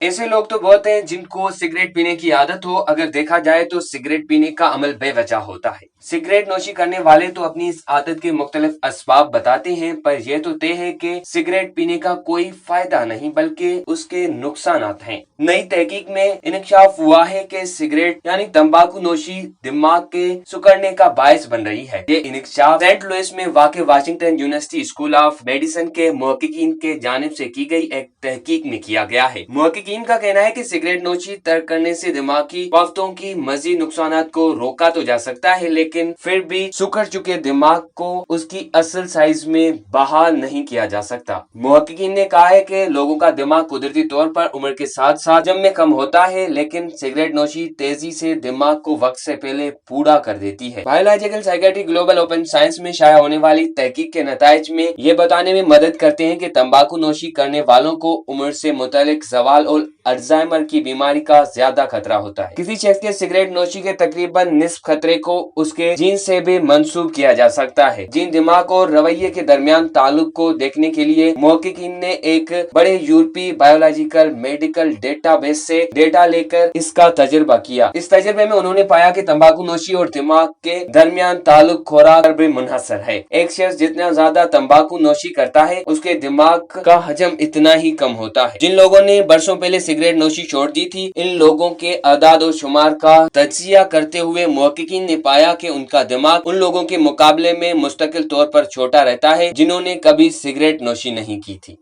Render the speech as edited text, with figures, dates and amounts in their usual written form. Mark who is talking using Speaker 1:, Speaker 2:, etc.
Speaker 1: ऐसे लोग तो बहुत हैं जिनको सिगरेट पीने की आदत हो। अगर देखा जाए तो सिगरेट पीने का अमल बेवजह होता है। सिगरेट नोशी करने वाले तो अपनी इस आदत के मुख्तलिफ असबाब बताते हैं, पर यह तो तय है कि सिगरेट पीने का कोई फायदा नहीं बल्कि उसके नुकसानात हैं। नई तहकीक में इंकशाफ हुआ है कि सिगरेट यानी तंबाकू नोशी दिमाग के सुकड़ने का बायस बन रही है। ये इंकशाफ सेंट लुइस में वाक़ Washington university school of medicine के मुहक्किकीन के जानिब से की गई एक तहकीक में किया गया है। मुहक्किकीन का कहना है कि सिगरेट नोशी तर्क करने से दिमागी वक्तों की मजीद नुकसानात को रोका तो जा सकता है, लेकिन फिर भी सुकड़ चुके दिमाग को उसकी असल साइज में बहाल नहीं किया जा सकता। मुहक्किकीन ने कहा है कि लोगों का दिमाग कुदरती तौर पर उम्र के साथ साथ जम में कम होता है, लेकिन सिगरेट नोशी तेजी से दिमाग को वक्त से पहले बूढ़ा कर देती है। Biological psychiatry global open science में शाया होने वाली तहकीक के नताइज में ये बताने में मदद करते हैं कि तंबाकू नोशी करने वालों को उम्र से मुतालिक सवाल और अल्जाइमर की बीमारी का ज्यादा खतरा होता है। किसी शख्स के सिगरेट नोशी के तकरीबन निस्फ खतरे को उसके जीन से भी मंसूब किया जा सकता है। जीन दिमाग और रवैये के दरमियान ताल्लुक को देखने के लिए मुहक्किकीन ने एक बड़े यूरोपीय बायोलॉजिकल मेडिकल डेटाबेस से डेटा लेकर इसका तजुर्बा किया। इस तजुर्बे में उन्होंने पाया कि तंबाकू नोशी और दिमाग के दरमियान ताल्लुक खुराक पर भी मुनहसर है। एक शख्स जितना ज्यादा तंबाकू नोशी करता है उसके दिमाग का हजम इतना ही कम होता है। जिन लोगों ने बरसों पहले सिगरेट नोशी छोड़ दी थी, इन लोगों के अदाद और शुमार का तजिया करते हुए मुहक्किकीन ने पाया कि उनका दिमाग उन लोगों के मुकाबले में मुस्तकिल तौर पर छोटा रहता है जिन्होंने कभी सिगरेट नोशी नहीं की थी।